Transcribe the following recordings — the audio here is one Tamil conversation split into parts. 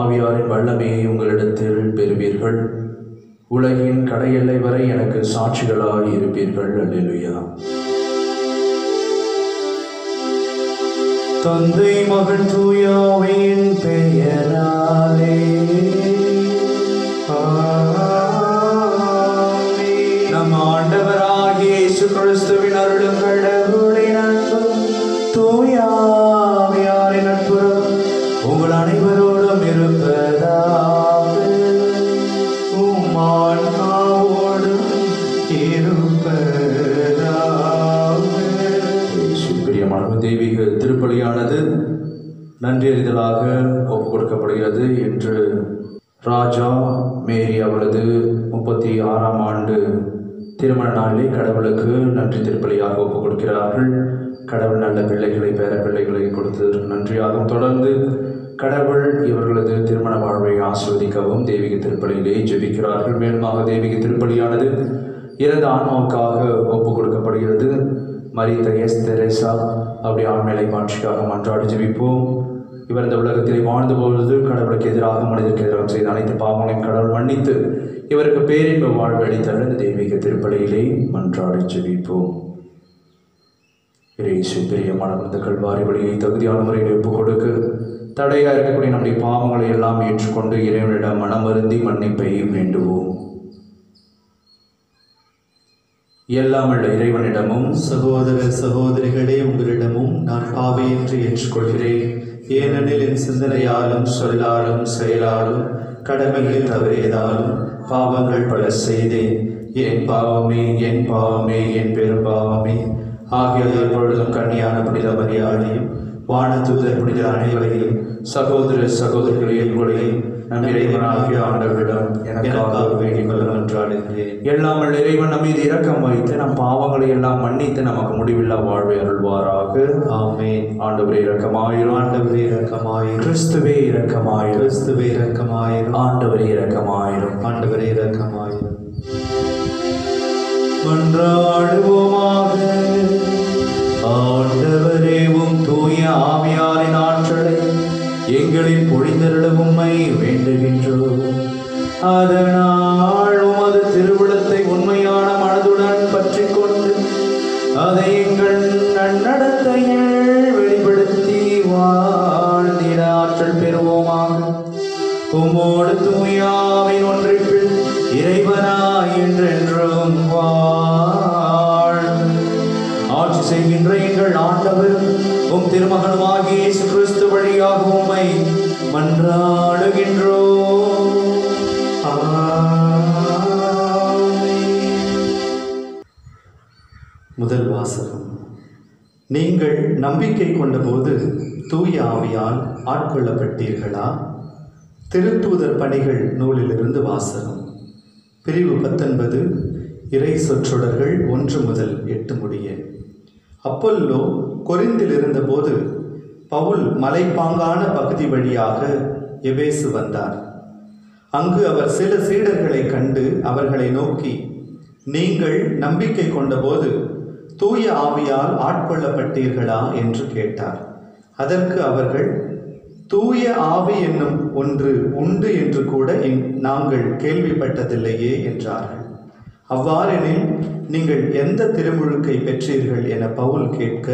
ஆவியாரின் வல்லமையை உங்களிடத்தில் பெறுவீர்கள். உலகின் கடையெல்லை வரை எனக்கு சாட்சிகளாய் இருப்பீர்கள். அல்லேலூயா. தந்தை மகன் தூய ஆவியின் பெயராலே நம் ஆண்டவராகிய இயேசு கிறிஸ்துவின் அருளும் கடவுளின் அன்பும் தூய ஆவியாரின் நட்புறவும் உங்கள் அனைவரோடும் இருப்பதாக உம் ஆன்மாவோடும் இருப்பதாக. பிரியமான தெய்வீக திருப்பலியானது நன்றியறிதலாக ஒப்புக் கொடுக்கப்படுகிறது. என்று ராஜா மேரி அவளது 36ஆம் ஆண்டு திருமண நாளிலே கடவுளுக்கு நன்றி திருப்பலியாக ஒப்புக் கொடுக்கிறார்கள். கடவுள் நல்ல பிள்ளைகளை பேர பிள்ளைகளை கொடுத்ததற்கு நன்றியாகவும் தொடர்ந்து கடவுள் இவர்களது திருமண வாழ்வை ஆஸ்வதிக்கவும் தெய்வீக திருப்பலியிலே ஜெபிக்கிறார்கள். மேலுமாக தெய்வீக திருப்பலியானது இறந்த ஆன்மாவுக்காக ஒப்புக் கொடுக்கப்படுகிறது. மரித்த எஸ் தெரேசா அப்படி ஆண்மையை மாட்சிக்காக மன்றாடி ஜெபிப்போம். இவர் இந்த உலகத்திலே வாழ்ந்த பொழுது கடவுளுக்கு எதிராக மனிதருக்கு எதிராக செய்த அனைத்து பாவங்களையும் கடவுள் மன்னித்து இவருக்கு பேரின்ப வாழ்வு அளித்தல் இந்த தெய்வீக திருப்பலியிலே மன்றாடி ஜெபிப்போம். இயேசு பிரியமான இந்த கல்வாரி வழியை தகுதியான முறையில் ஒப்புக் கொடுக்க தடையாக இருக்கக்கூடிய நம்முடைய பாவங்களை எல்லாம் ஏற்றுக்கொண்டு இறைவனிடம் மனமருந்தி மன்னிப்பை வேண்டுவோம். எல்லாமுள்ள இறைவனிடமும் சகோதர சகோதரிகளே உங்களிடமும் நான் பாவியின்றி ஏற்றுக்கொள்கிறேன். ஏனெனில் என் சிந்தனையாலும் சொல்லாலும் செயலாலும் கடமையில் தவறியதாலும் பாவங்கள் பல செய்தேன். என் பாவமே என் பாவமே என் பெரும் பாவமே. ஆகியோர் எப்பொழுதும் கன்னியான புனித மரியாதையும் வானதூதர் புனித அனைவரையும் சகோதர சகோதரிகளையும் உங்களையும் நம் இறைவனாகிய ஆண்டவரிடம் எனக்காக வேண்டிக் கொள்ள மன்றாடுகிறேன். எல்லாமல் இறைவன் நம் மீது இரக்கம் வைத்து நம் பாவங்களை எல்லாம் மன்னித்து நமக்கு முடிவில்லா வாழ்வை அருள்வாராக. ஆமென். ஆண்டவரே இரக்கமாயிரும். ஆண்டவரே இரக்கமாயிரும். கிறிஸ்துவே இரக்கமாயிரும். கிறிஸ்துவே இரக்கமாயிரும். ஆண்டவரே இரக்கமாயிரும். ஆண்டவரே இரக்கமாயிரும். மன்றாடுவோமாக. ஆண்டவரே உம் தூய ஆவியாரின் ஆற்றலை எங்களில் பொழிந்தருள உம்மை வேண்டுகின்றோம். அதனால் உமது திருவுளத்தை உண்மையான மனதுடன் பற்றி கொண்டு அதை எங்கள் நன்னடத்தையில் வெளிப்படுத்தி வாழ்ந்திட ஆற்றல் பெறுவோமாக. உம்மோடு தூய ஆவியின் ஒன்றிப்பில் இறைவனாய் என்றென்றும் ஆட்சி செய்கின்ற எங்கள் ஆண்டவர் உம் திருமகனுமாகிய இயேசு கிறிஸ்து வழியாக உம்மை மன்றாடுகின்றோம். முதல் வாசகம். நீங்கள் நம்பிக்கை கொண்டபோது தூய ஆவியால் ஆட்கொள்ளப்பட்டீர்களா? திருத்தூதர் பணிகள் நூலிலிருந்து வாசகம். பிரிவு 19 இறை சொற்றொடர்கள் 1 முதல் 8 முடிய. அப்போல்லோ கொரிந்தில் இருந்தபோது பவுல் மலைப்பாங்கான பகுதி வழியாக எபேசு வந்தார். அங்கு அவர் சில சீடர்களை கண்டு அவர்களை நோக்கி, நீங்கள் நம்பிக்கை கொண்டபோது தூய ஆவியால் ஆட்கொள்ளப்பட்டீர்களா என்று கேட்டார். அதற்கு அவர்கள், தூய ஆவி என்னும் ஒன்று உண்டு என்று கூட நாங்கள் கேள்விப்பட்டதில்லையே என்றார்கள். அவ்வாறெனில் நீங்கள் எந்த திருமுழுக்கை பெற்றீர்கள் என பவுல் கேட்க,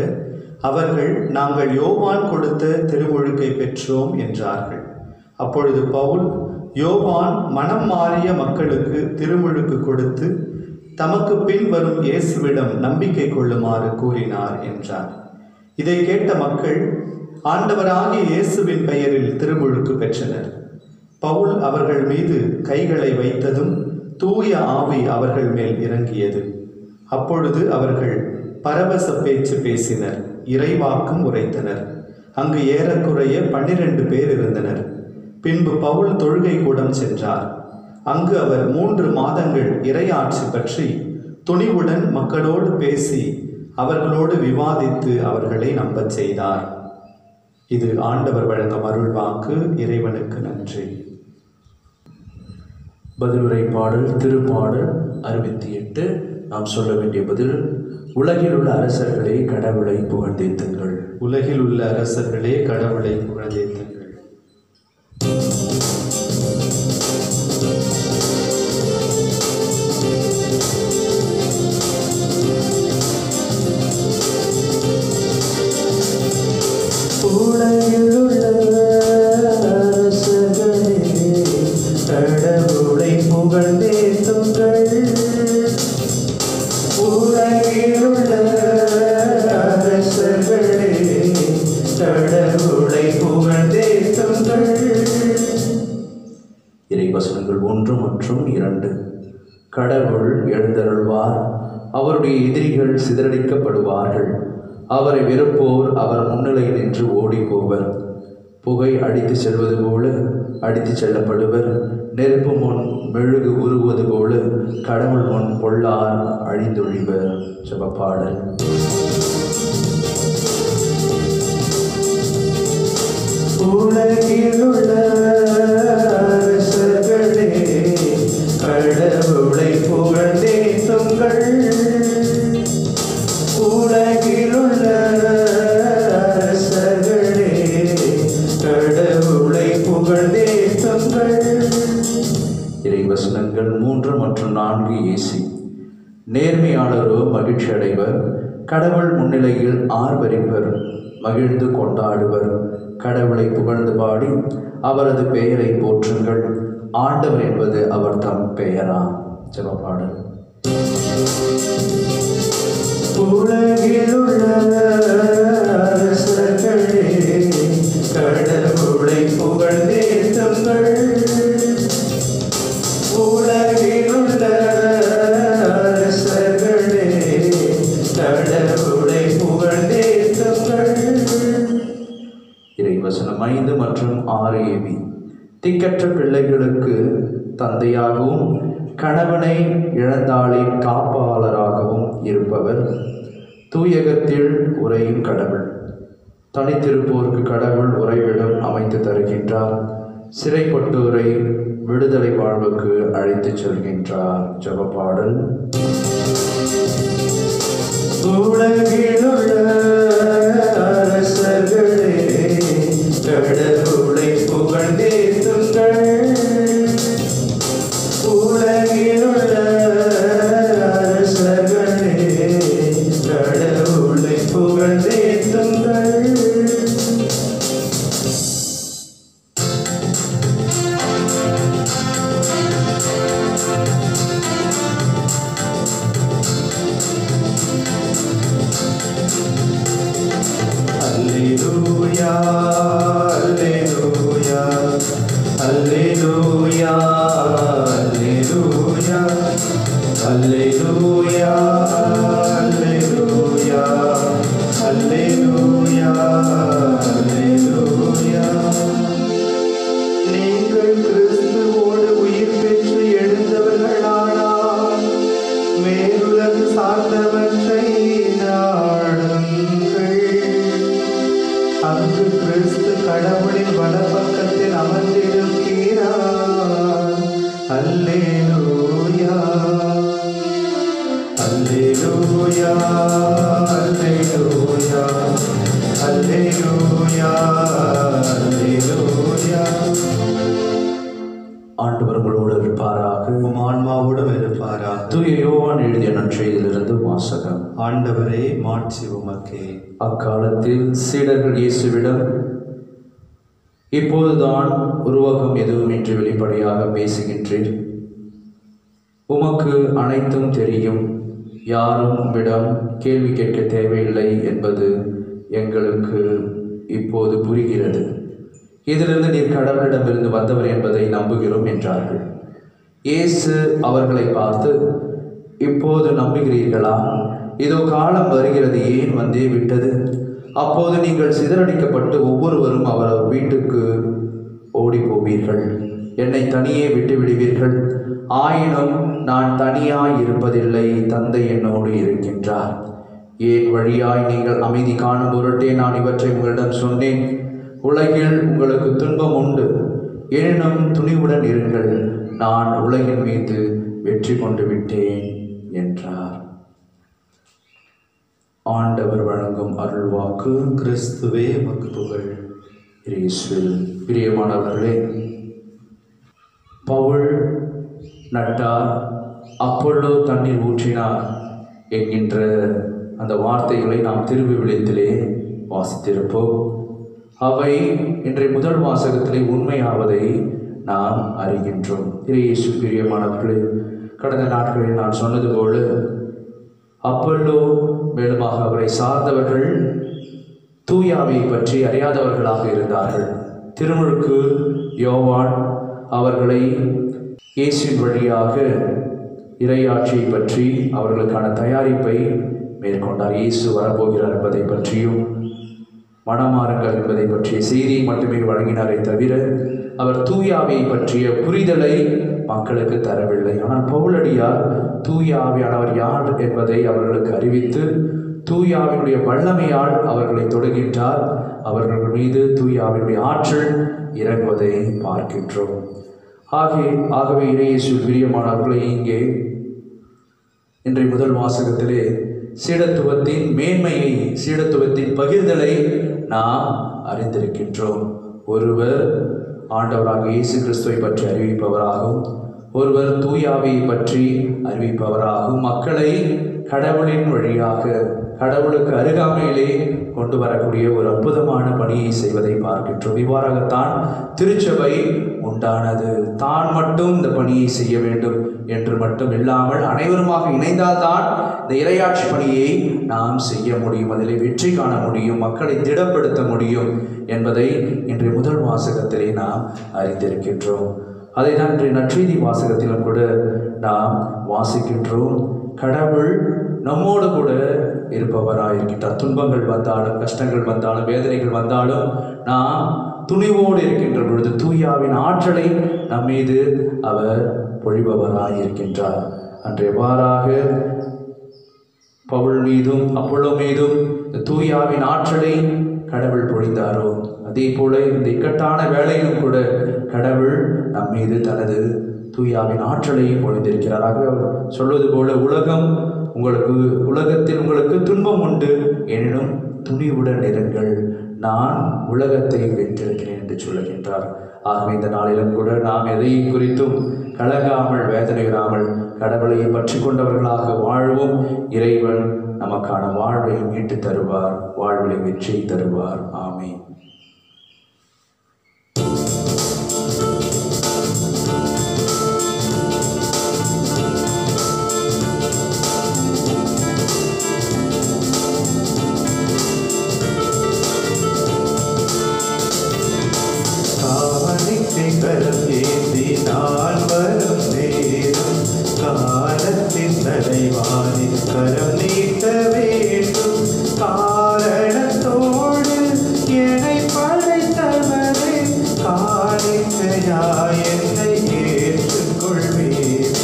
அவர்கள், நாங்கள் யோவான் கொடுத்த திருமுழுக்கை பெற்றோம் என்றார்கள். அப்பொழுது பவுல், யோவான் மனம் மாறிய மக்களுக்கு திருமுழுக்கு கொடுத்து தமக்கு பின் வரும் இயேசுவிடம் நம்பிக்கை கொள்ளுமாறு கூறினார் என்றார். இதை கேட்ட மக்கள் ஆண்டவராகிய இயேசுவின் பெயரில் திருமுழுக்கு பெற்றனர். பவுல் அவர்கள் மீது கைகளை வைத்ததும் தூய ஆவி அவர்கள் மேல் இறங்கியது. அப்பொழுது அவர்கள் பரவச பேச்சு பேசினர், இறைவாக்கும் உரைத்தனர். அங்கு ஏறக்குறைய 12 பேர் இருந்தனர். பின்பு பவுல் தொழுகை கூடம் சென்றார். அங்கு அவர் 3 மாதங்கள் இறையாட்சி பற்றி துணிவுடன் மக்களோடு பேசி அவர்களோடு விவாதித்து அவர்களை நம்பச் செய்தார். இது ஆண்டவர் வழங்கும் அருள்வாக்கு. இறைவனுக்கு நன்றி. பதிலுரை பாடல் திருப்பாடல் 68. நாம் சொல்ல வேண்டிய பதில்: உலகில் உள்ள அரசர்களே கடவுளை புகழ்ந்தேத்துங்கள். உலகில் உள்ள அரசர்களே கடவுளை புகழ்ந்தேத்துங்கள். உலகிலுள்ள அரசர்களே, கடவுளை புகழ்ந்தேத்துங்கள். உலகிலுள்ள அரசர்களே, கடவுளை புகழ்ந்தேத்துங்கள். இறைவசனங்கள் 1 மற்றும் 2. கடவுள் எழுந்தருள்வார், அவருடைய எதிரிகள் சிதறடிக்கப்படுவார்கள். அவரை வெறுப்போர் அவர் முன்னிலையில் நின்று ஓடி போவர். புகை அடித்து செல்வது போல அடித்து செல்லப்படுவர். நெருப்பு முன் மெழுகு உருவது போல கடவுள் முன் பொல்லார் அழிந்தொழிவர். ஜெபப்பாடல். உலகிலுள்ள அரசர்களே, கடவுளை புகழ்ந்தேத்துங்கள். உலகிலுள்ள அரசர்களே, கடவுளை புகழ்ந்தேத்துங்கள். இறைவசனங்கள் 3 மற்றும் 4 ஏசி. நேர்மையாளரோ மகிழ்ச்சி அடைவர், கடவுள் முன்னிலையில் ஆர்ப்பரிப்பர், மகிழ்ந்து கொண்டாடுவர். கடவுளை புகழ்ந்து பாடி அவரது பெயரை போற்றுங்கள். ஆண்டவர் என்பது அவர் தம் பெயரா. ஜெபப்பாடல். உலகிலுள்ள அரசர்களே, கடவுளை புகழ்ந்தேத்துங்கள். உலகிலுள்ள அரசர்களே, கடவுளை புகழ்ந்தேத்துங்கள். இறைவசனம் 5 மற்றும் 6 ஏவி. திக்கற்ற பிள்ளைகளுக்கு தந்தையாகவும் கணவனை இழந்தாளின் காப்பாளராகவும் இருப்பவர். தூயகத்தில் உறையும் கடவுள். தனித்திருப்போருக்கு கடவுள் உறைவிடம் அமைத்து தருகின்றார். சிறைப்பட்டோரை விடுதலை வாழ்வுக்கு அழைத்துச் செல்கின்றார். ஜெபப்பாடல். உலகிலுள்ள அரசர்களே, கடவுளை புகழ்ந்தேத்துங்கள். உலகிலுள்ள அரசர்களே, கடவுளை புகழ்ந்தேத்துங்கள். அல்லேலூயா, அல்லேலூயா, அல்லேலூயா, அல்லேலூயா, அல்லேலூயா, அல்லேலூயா, அல்லேலூயா, அல்லேலூயா. நீங்கள் கிறிஸ்துவோடு உயிர் பெற்று எழுந்தவர்களானால் மேலுலகு சார்ந்தவற்றை நாடுங்கள். அங்கு கிறிஸ்து கடவுளின் வலப்பக்கத்தில் அமர்ந்திருக்கிறார். அல்லேலூயா, அல்லேலூயா, அல்லேலூயா, அல்லேலூயா, அல்லேலூயா. ஆண்டவர் உங்களோடு இருப்பாராக, உம் ஆன்மாவோடும் இருப்பாராக. தூய யோவான் எழுதிய நற்செய்தியிலிருந்து வாசகம். ஆண்டவரே, மாட்சி உமக்கே. அக்காலத்தில் சீடர்கள் இயேசுவிடம், இப்போதுதான் உருவகம் எதுவுமின்றி வெளிப்படையாக பேசுகின்றீர். உமக்கு அனைத்தும் தெரியும். யாரும் உம்மிடம் கேள்வி கேட்க தேவையில்லை என்பது எங்களுக்கு இப்போது புரிகிறது. இதிலிருந்து நீர் கடவுளிடமிருந்து வந்தவர் என்பதை நம்புகிறோம் என்றார்கள். இயேசு அவர்களை பார்த்து, இப்போது நம்புகிறீர்களா? இதோ காலம் வருகிறது, ஏன் வந்தே விட்டது. அப்போது நீங்கள் சிதறடிக்கப்பட்டு ஒவ்வொருவரும் அவர் வீட்டுக்கு ஓடி போவீர்கள். என்னை தனியே விட்டு விடுவீர்கள். ஆயினும் நான் தனியாய் இருப்பதில்லை, தந்தை என்னோடு இருக்கின்றார். ஏன் வழியாய் நீங்கள் அமைதி காணும் பொருட்டே நான் இவற்றை உங்களிடம் சொன்னேன். உலகில் உங்களுக்கு துன்பம் உண்டு, எனினும் துணிவுடன் இருங்கள், நான் உலகின் மீது வெற்றி கொண்டு விட்டேன் என்றார். ஆண்டவர் வழங்கும் அருள்வாக்கு. கிறிஸ்துவே உமக்கு புகழ். இயேசுவில் பிரியமானவர்களே, பவுல் நட்டார், அப்பொல்லோ தண்ணீர் ஊற்றினார் என்கின்ற அந்த வார்த்தைகளை நாம் திருவிவிலியத்திலே வாசித்திருப்போம். அவை இன்றைய முதல் வாசகத்திலே உண்மையாவதை நாம் அறிகின்றோம். இயேசு பிரியமானவர்களே, கடந்த நாட்களில் நான் சொன்னது போல அப்பொல்லோ மேலுமாக அவரை சார்ந்தவர்கள் தூயாவை பற்றி அறியாதவர்களாக இருந்தார்கள். திருமுழுக்கு யோவான் அவர்களை இயேசுவின் வழியாக இறையாட்சியை பற்றி அவர்களுக்கான தயாரிப்பை மேற்கொண்டார். இயேசு வரப்போகிறார் என்பதை பற்றியும் மனமாறுங்கள் என்பதை பற்றிய செய்தியை மட்டுமே வழங்கினாரே தவிர அவர் தூயாவை பற்றிய புரிதலை மக்களுக்கு தரவில்லை. ஆனால் பவுலடியார் தூயாவியானவர் யார் என்பதை அவர்களுக்கு அறிவித்து தூயாவினுடைய வல்லமையால் அவர்களை தொடுகின்றார். அவர்கள் மீது தூயாவினுடைய ஆற்றல் இறங்குவதை பார்க்கின்றோம். ஆகவே இயேசு பிரியமானவர்களை இங்கே இன்றைய முதல் வாசகத்திலே சீடத்துவத்தின் மேன்மையை, சீடத்துவத்தின் பகிர்தலை நாம் அறிந்திருக்கின்றோம். ஒருவர் ஆண்டவராக இயேசு கிறிஸ்துவை பற்றி அறிவிப்பவராகவும், ஒருவர் தூயாவியை பற்றி அறிவிப்பவராகவும் மக்களை கடவுளின் வழியாக கடவுளுக்கு அருகாமையிலே கொண்டு வரக்கூடிய ஒரு அற்புதமான பணியை செய்வதை பார்க்கின்றோம். இவ்வாறாகத்தான் திருச்சபை உண்டானது. தான் மட்டும் இந்த பணியை செய்ய வேண்டும் என்று மட்டும் இல்லாமல் அனைவருமாக இணைந்தால்தான் இந்த இறையாட்சி பணியை நாம் செய்ய முடியும், அதில் வெற்றி காண முடியும், மக்களை திடப்படுத்த முடியும் என்பதை இன்றைய முதல் வாசகத்திலே நாம் அறிந்திருக்கின்றோம். அதை தான் இன்றைய நற்செய்தி வாசகத்திலும் கூட நாம் வாசிக்கின்றோம். கடவுள் நம்மோடு கூட இருப்பவராயிருக்கின்றார். துன்பங்கள் வந்தாலும், கஷ்டங்கள் வந்தாலும், வேதனைகள் வந்தாலும் நாம் துணிவோடு இருக்கின்ற பொழுது தூயாவின் ஆற்றலை நம் மீது அவர் பொழிபவராயிருக்கின்றார். அன்றையவாறாக பவுல் மீதும் அப்பொல்லோ மீதும் தூயாவின் ஆற்றலை கடவுள் பொழிந்தாரோ, அதே போல இந்த இக்கட்டான வேளையிலும் கூட கடவுள் நம் மீது தனது தூயாவின் ஆற்றலை பொழிந்திருக்கிறார். ஆகவே அவர் சொல்வது போல உலகத்தில் உங்களுக்கு துன்பம் உண்டு, எனினும் துணிவுடன் இருங்கள், நான் உலகத்தை வென்றிருக்கிறேன் என்று சொல்லுகின்றார். ஆகவே இந்த நாளிலும் கூட நாம் எதை குறித்தும் கலங்காமல், வேதனையிடாமல் கடவுளை பற்றி கொண்டவர்களாக வாழ்வோம். இறைவன் நமக்கான வாழ்வை மீட்டு தருவார், வாழ்விலை வெற்றி தருவார். ஆமென். கரம் ஏந்தி நான் வரும் நேரம் காலத்தின் தலைவானில் கரம் நீட்ட வேண்டும். காரணத்தோடு என்னை படைத்தவரே, காணிக்கையாய் என்னை ஏற்றுக்கொள்வேன்.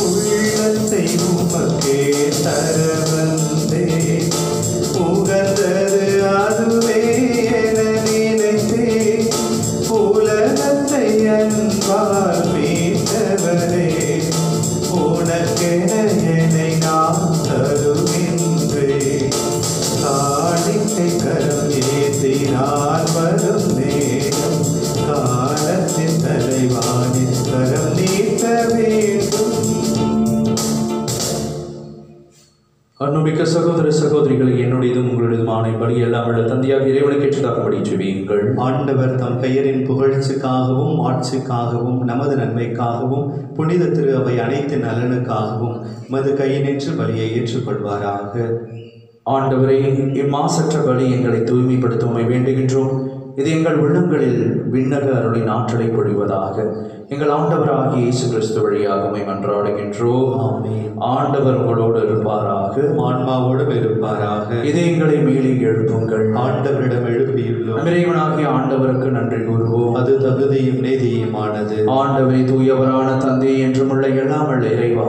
உள்ளத்தை உமக்கே தர வந்தேன், உகந்தது அதுவே என நினைத்தேன். உலகத்தை அன்பால் மீட்டவரே, உனக்கென என்னை நான் தருகின்றேன். காணிக்கை கரம் ஏந்தி நான் வரும் நேரம் காலத்தின் தலைவானில் கரம் நீட்ட வேண்டும். அன்புமிக்க சகோதர சகோதரிகளை, என்னுடையதும் உங்களுடையதுமான பலி எல்லாம் உள்ள தந்தையாக இறைவனுக்கு ஏற்றதாகும்படி ஜெபியுங்கள். ஆண்டவர் தம் பெயரின் புகழ்ச்சிக்காகவும் ஆட்சிக்காகவும் நமது நன்மைக்காகவும் புனித திரு அவை அனைத்து நலனுக்காகவும் மது கையினின்று பலியை ஏற்றுக்கொள்வாராக. ஆண்டவரே, இம்மாசற்ற பலி எங்களை தூய்மைப்படுத்த வேண்டுகின்றோம். இது எங்கள் உள்ளங்களில் விண்ணக அருளின் ஆற்றலை பொழிவதாக எங்கள் ஆண்டவராகிய இயேசு கிறிஸ்து வழியாக மன்றாடுகின்றோம். ஆண்டவர் உங்களோடு இருப்பாராக, ஆன்மாவோடு இருப்பாராக. இதயங்களை மேலே எழுப்புங்கள், ஆண்டவரிடம் எழுப்பியுள்ளோம். இறைவனாகிய ஆண்டவருக்கு நன்றி கூறுவோம், அது தகுதியும் நீதியுமானது. ஆண்டவரை தூயவரான தந்தை என்றும் உள்ள எல்லாம் உள்ள இறைவா,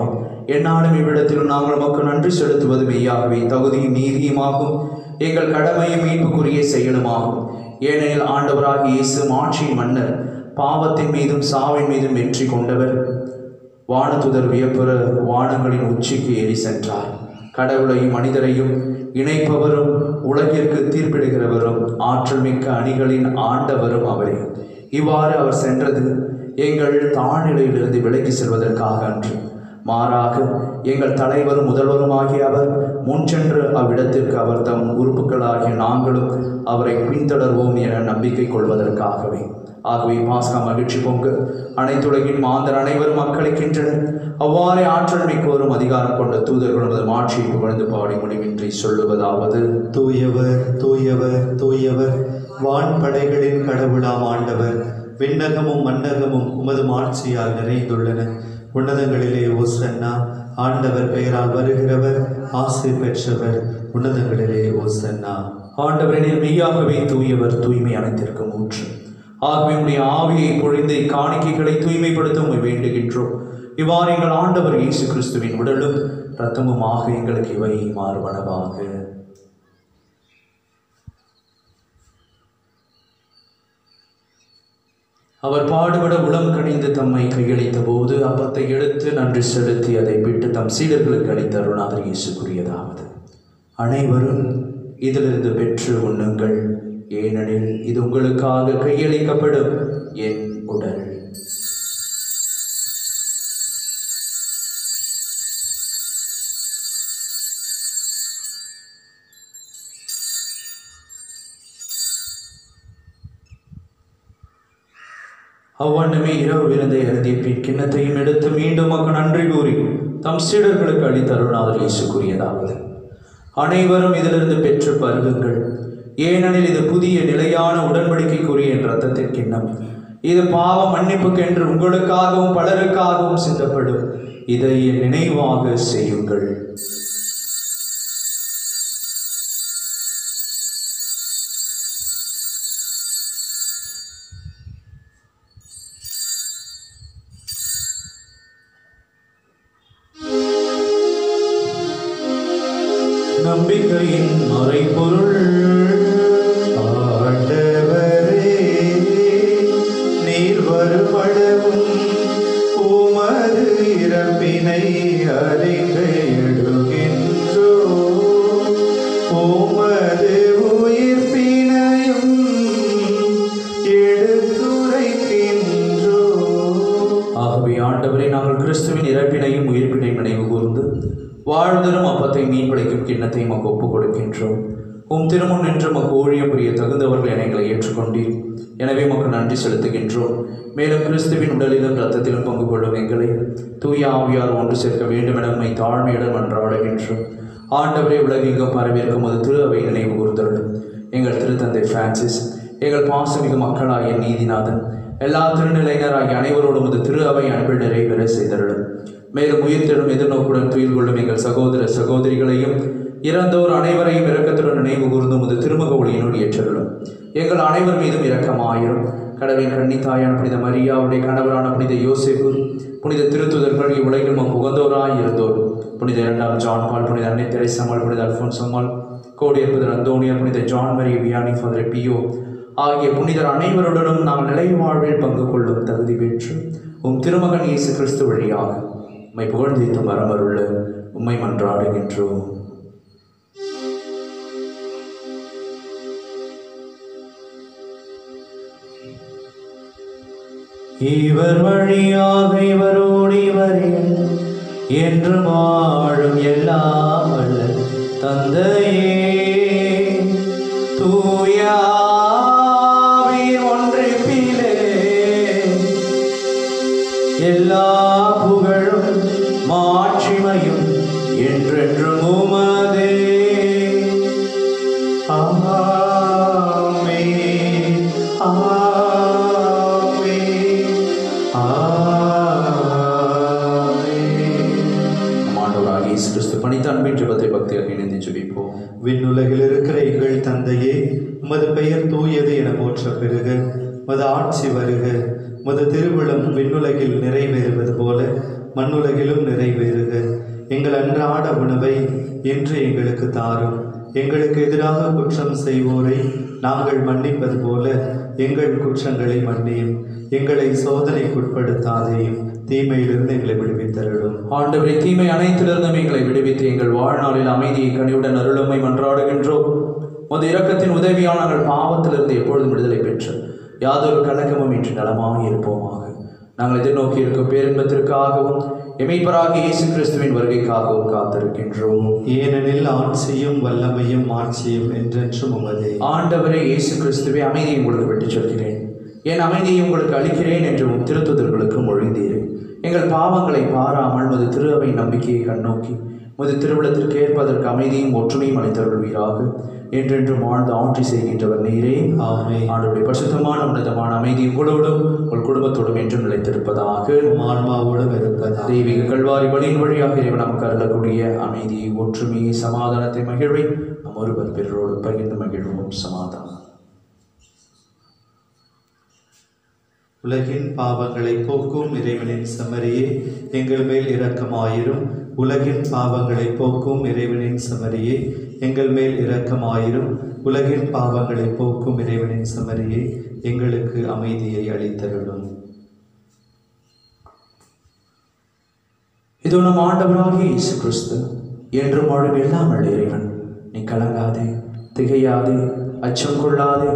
என்னாலும் இவ்விடத்திலும் நாங்கள் நமக்கு நன்றி செலுத்துவது மெய்யாகவே தகுதியும் நீதியுமாகும், எங்கள் கடமையும் மீட்புக்குரிய செயலுமாகும். ஏனெனில் ஆண்டவராகிய இயேசு மாட்சியின் மன்னர், பாவத்தின் மீதும் சாவின் மீதும் வெற்றி கொண்டவர். வானதுதர் வியப்புற வானங்களின் உச்சிக்கு ஏறி சென்றார். கடவுளையும் மனிதரையும் இணைப்பவரும் உலகிற்கு தீர்ப்பிடுகிறவரும் ஆற்றல் மிக்க அணிகளின் ஆண்டவரும் அவரே. இவ்வாறு அவர் சென்றது எங்கள் தாழ்நிலையிலிருந்து விலகி செல்வதற்காக அன்று, மாறாக எங்கள் தலைவரும் முதல்வருமாகிய அவர் முன் சென்று அவ்விடத்திற்கு அவர் தம் உறுப்புகளாகிய நாங்களும் அவரை பின்தொடர்வோம் என நம்பிக்கை கொள்வதற்காகவே. ஆகவே பாஸ்கா மகிழ்ச்சி பொங்க அனைத்துலகின் மாந்தர் அனைவரும் மக்களுக்கின்றனர். அவ்வாறே ஆற்றல் மிக்கோரும் அதிகாரம் கொண்ட தூதர்களும் ஆட்சியை புகழ்ந்து பாடி முடிவின்றி சொல்லுவதாவது: தூயவர் தூயவர் தூயவர், வான்படைகளின் கடவுளாம் ஆண்டவர், விண்ணகமும் மன்னகமும் உமது ஆட்சியால் நிறைந்துள்ளன. உன்னதங்களிலே ஓசன்னா. ஆண்டவர் பெயரால் வருகிறவர் ஆசை பெற்றவர். உன்னதங்களிலே ஓசன்னா. ஆண்டவரின் மெய்யாகவே தூயவர், தூய்மை அனைத்திற்கும் ஊற்று. ஆகவே உடைய ஆவியை பொழிந்து காணிக்கைகளை தூய்மைப்படுத்த வேண்டுகின்றோம். இவ்வாறு எங்கள் ஆண்டவர் இயேசு கிறிஸ்துவின் உடலும் இரத்தமுமாக எங்களுக்கு இவை மாறுவனவாக. அவர் பாடுபட உளம் கனிந்து தம்மை கையளித்த போது அப்பத்தை எடுத்து நன்றி செலுத்தி அதை விட்டு தம் சீடர்களுக்கு அளித்த அருளாதர் இயேசுக்குரியதாவது: அனைவரும் இதிலிருந்து பெற்று உண்ணுங்கள், ஏனெனில் இது உங்களுக்காக கையளிக்கப்படும் என் உடல். அவ்வண்ணமே இரவு விருந்தை அருந்திய பின் கிண்ணத்தையும் எடுத்து மீண்டும் மக்கள் நன்றி கூறி தம் சீடர்களுக்கு அளித்த அருளாதர் இயேசுக்குரியதாவது: அனைவரும் இதிலிருந்து பெற்று பருகுங்கள், ஏனெனில் இது புதிய நிலையான உடன்படிக்கைக்குரிய என் இரத்தத்தின் கிண்ணம். இது பாவ மன்னிப்புக்கென்று உங்களுக்காகவும் பலருக்காகவும் சிந்தப்படும். இதை என் நினைவாக செய்யுங்கள். நம்பிக்கையின் மறைபொருள் ஆண்டவரே, நீர் வருமளவும் உமது இறப்பினை அறிக்கையிடுகின்றோம், உமது உயிர்ப்பினையும் எடுத்துரைக்கின்றோம். ஆகவே ஆண்டவரே, நாங்கள் கிறிஸ்துவின் இறப்பினையும் உயிர்ப்பினையும் நினைவு கூர்ந்து வாழ்தரும் அப்பத்தை மீன் பிடிக்கும் கிண்ணத்தை மக்கு ஒப்புக் கொடுக்கின்றோம். உம் திருமுன் நின்று மக்கு ஊழியம் புரிய தகுந்தவர்கள் என எங்களை ஏற்றுக்கொண்டீர். எனவே மக்கள் நன்றி செலுத்துகின்றோம். மேலும் கிறிஸ்துவின் உடலிலும் இரத்தத்திலும் பங்கு கொள்ளும் எங்களை தூய ஆவியார் ஒன்று சேர்க்க வேண்டும் என உம்மை தாழ்மையுடன் மன்றாடுகின்றோம். ஆண்டவரே, உலகெங்கும் பரவியிருக்கும் ஒரு திரு அவை நினைவு கூர்ந்தருளும். எங்கள் திருத்தந்தை பிரான்சிஸ், எங்கள் பாசமிகு மக்களாகிய நீதிநாதன், எல்லா திருநிலையினராகிய அனைவரோடும் இது திரு அவை அன்பில் நிறைவேற செய்தருளும். மேலும் உயிர்த்தெழும் எதிர்நோக்குடன் துயில் கொள்ளும் எங்கள் சகோதர சகோதரிகளையும் இறந்தோர் அனைவரையும் இரக்கத்துடன் நினைவு கூர்ந்து முது திருமுக ஒளியினுள் ஏற்றருளும். எங்கள் அனைவர் மீதும் இரக்கமாயிரும். கடவுளின் கன்னித்தாயான புனித மரியாவுடைய கணவரான புனித யோசேப்பு, புனித திருத்துதர்கள் இவ்வுலகில் நமக்கு உகந்தோராய் இருந்தோர், புனித 2ஆம் ஜான் பால், புனித அன்னை தெரேசாம்மாள், புனித அல்போன்சம்மாள், கோடியர் புனித அந்தோனியார், புனித ஜான் மரி வியானி, ஃபாதர் பியோ ஆகிய புனிதர் அனைவருடனும் நாம் நிலை வாழ்வில் பங்கு கொள்ளும் தகுதி பெற்று உம் திருமகன் இயேசு கிறிஸ்து வழியாக உம்மை புகழ்ந்தீர்த்தும் வரமருள்ள உம்மை மன்றாடுகின்றோம். இவர் வழியாக இவரோடு இவரில் என்று வாழும் எல்லாம் வல்ல தந்தையே, தூய ஆவியின் ஒன்றிப்பிலே எல்லா புகழும் மாட்சிமையும் என்றென்றும் உமதே. ஆமென், ஆமென், ஆமென். ஆண்டவராகிய இயேசு கிறிஸ்து பணித்த அன்பின் ஜெபத்தை பக்தியாக இணைந்து ஜெபிப்போம். விண்ணுலகில் இருக்கிற எங்கள் தந்தையே, உமது பெயர் தூயது என போற்ற பெறுக. உமது ஆட்சி வருக. உமது திருவிழம் விண்ணுலகில் நிறைவேறுவது போல மண்ணுலகிலும் நிறைவேறுக. எங்கள் அன்றாட உணவை இன்று எங்களுக்கு தாரும். எங்களுக்கு எதிராக குற்றம் செய்வோரை நாங்கள் மன்னிப்பது போல எங்கள் குற்றங்களை மன்னியும். எங்களை சோதனைக்குட்படுத்தாதேயும், தீமையிலிருந்து எங்களை விடுவித்தருளும். ஆண்டவரே, தீமை அனைத்திலிருந்தும் எங்களை விடுவித்து எங்கள் வாழ்நாளில் அமைதியை கனிவுடன் அருளுமை மன்றாடுகின்றோம். உமது இரக்கத்தின் உதவியால் நாங்கள் பாவத்திலிருந்து எப்பொழுதும் விடுதலை பெற்று யாதொரு கலக்கமும் இன்று நலமாக இருப்போமாக. நாங்கள் எதிர்நோக்கி இருக்கும் பேரின்பத்திற்காகவும் எமைப்பராக இயேசு கிறிஸ்துவின் வருகைக்காகவும் காத்திருக்கின்றோம். ஏனெனில் ஆட்சியும் வல்லமையும் மாட்சியும் என்றென்றும் உமதே. ஆண்டவரே இயேசு கிறிஸ்துவே, அமைதியை உங்களுக்கு விட்டுச் சொல்கிறேன், என் அமைதியை உங்களுக்கு அளிக்கிறேன் என்று உம் திருத்துதர்களுக்கு மொழிந்தீரே. எங்கள் பாவங்களை பாராமல் முது திரு அவை நம்பிக்கையை கண்ணோக்கி முது திருவிழத்திற்கு ஏற்பதற்கு அமைதியும் ஒற்றுமையும் அளித்தருள்வீராக. என்றென்றும் வாழ்ந்து ஆட்சி செய்கின்றவர் நீரே. ஆமென். ஆண்டவருடைய பரிசுத்தமான உன்னதமான அமைதி உங்களோடும் உங்கள் குடும்பத்தோடும் என்றும் நிலைத்திருப்பதாக. ஆன்மாவோடும் இருப்பதாக. தெய்வீக கல்வாரி பலியின் வழியாக இறைவன் நமக்கு அருளக்கூடிய அமைதியை, ஒற்றுமையை, சமாதானத்தை, மகிழ்வை நம் ஒருவர் பிறரோடு பகிர்ந்து மகிழ்வோம். சமாதானம். உலகின் பாவங்களை போக்கும் இறைவனின் செம்மறியே, எங்கள் மேல் இரக்கமாயிரும். உலகின் பாவங்களை போக்கும் இறைவனின் செம்மறியே, எங்கள் மேல் இரக்கமாயிரும். உலகின் பாவங்களை போக்கும் இறைவனின் செம்மறியே, எங்களுக்கு அமைதியை அளித்தருளும். இதோ நம் ஆண்டவராகிய இயேசு கிறிஸ்து என்றும் வாழும் இல்லாமல் இறைவன், நீ கலங்காதே, திகையாதே, அச்சம் கொள்ளாதே.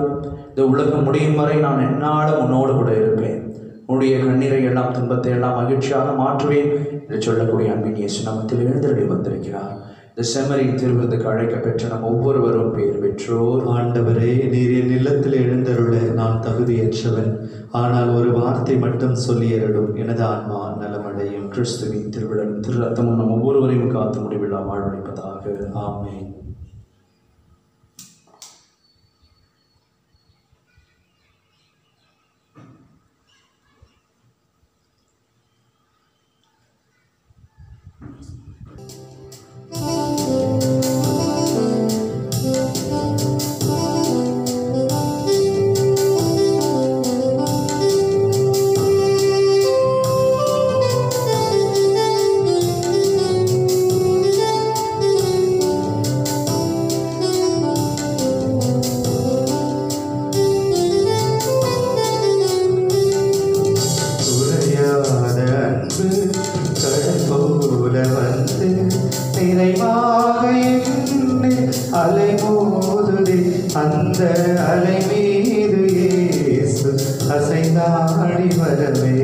இந்த உலகம் முடியும் வரை நான் எந்நாளும் உன்னோடு கூட இருப்பேன். உன்னுடைய கண்ணீரை எல்லாம், துன்பத்தை எல்லாம் மகிழ்ச்சியாக மாற்றுவேன் என்று சொல்லக்கூடிய அன்பின் இயேசு நமத்தில் எழுந்தருளி வந்திருக்கிறார். இந்த செம்மறியின் திருவிருந்துக்கு அழைக்கப்பெற்ற நம் ஒவ்வொருவரும் பெயர் பெற்றோர். ஆண்டவரே, நீர் என் இல்லத்தில் எழுந்தருள நான் தகுதியற்றவன். ஆனால் ஒரு வார்த்தை மட்டும் சொல்லியருளும், எனது ஆன்மா நலமடையும். கிறிஸ்துவின் திருவிழனும் திரு ரத்தமும் நம் ஒவ்வொருவரையும் காத்து முடிவில்லா வாழ்வளிப்பதாக. ஆமென். அந்த அலை மீது இயேசு அசைந்தாடி வரவே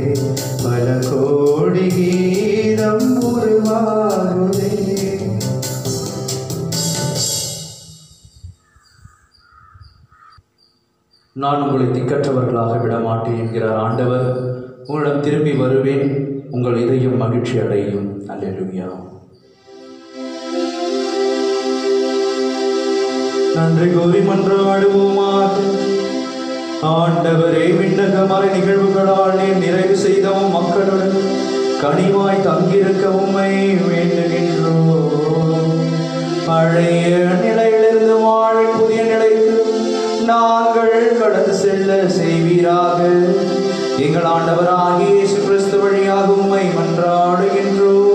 பல கோடி கீதம் உருவாகுதே. நான் உங்களை திக்கற்றவர்களாக விடமாட்டேன் என்கிறார் ஆண்டவர். உங்களிடம் திரும்பி வருவேன், உங்கள் இதயம் மகிழ்ச்சி அடையும். அல்லேலூயா. நன்றி கூறி மன்றாடுவோமாக. ஆண்டவரே, விண்ணகமறை நிகழ்வுகளால் நீர் நிறைவு செய்தவும் மக்களுடன் கனிவாய் தங்கியிருக்கவும் வேண்டுகின்றோம். பழைய நிலையிலிருந்து வாழும் புதிய நிலைக்கு நாங்கள் கடந்து செல்ல செய்வீராக. எங்கள் ஆண்டவராகிய இயேசு கிறிஸ்து வழியாக உம்மை மன்றாடுகின்றோம்.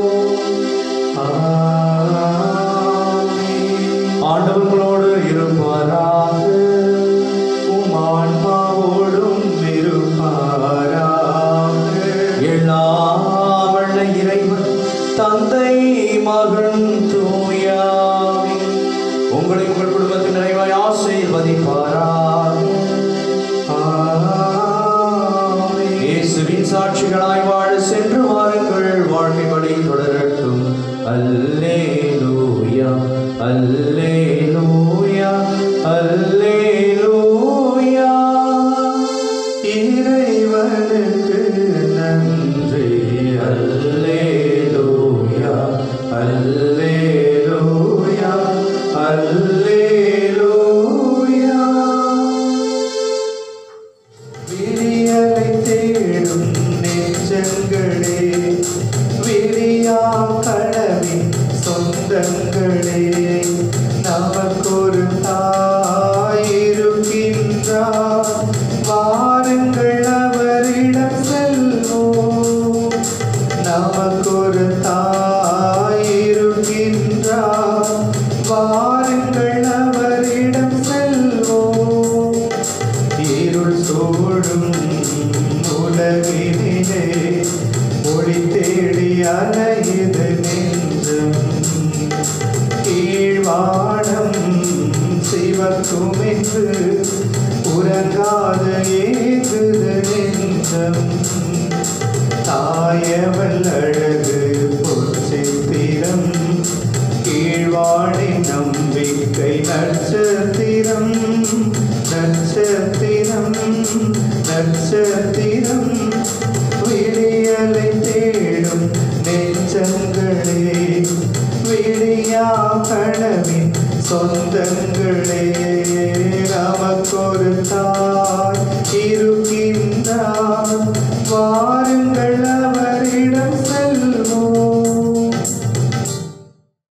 ஆண்டவர்களோடு இருப்பாராக, உம் ஆன்மாவோடும் இருப்பாராக. எல்லாம் வல்ல இறைவன் தந்தை, மகன், தூயாவி உங்களை உங்கள் குடும்பத்தின் நிறைவாய் ஆசீர்வதிப்பாராக. இயேசுவின் சாட்சிகளாய் வாழ சென்று வாருங்கள். வாழ்க்கைப்படி தொடரட்டும். அல்லேலூயா, அல்லேலூயா, அல்லேலூயா. இறைவனுக்கு நன்றி. அல்லேலூயா, அல்லேலூயா, அல்லேலூயா. விடியலை தேடும் நெஞ்சங்களே, விடியா கனவின் சொந்தங்களே, நமக்கொரு தாயிருக்கின்றார், வாருங்கள் அவரிடம் செல்வோம். நமக்கொரு தாயிருக்கின்றார், வாருங்கள் நடக்கும் என்று உறங்காத ஏகுது நெஞ்சம். தாயவள் அழகு பொற்சித்திரம், கீழ்வாழி நம்பிக்கை நட்சத்திரம். நட்சத்திரம் நட்சத்திரம் விடியலை தேடும் நெஞ்சங்களே, விடியா கனவின் சொந்தங்களே, நமக்கொரு தாய்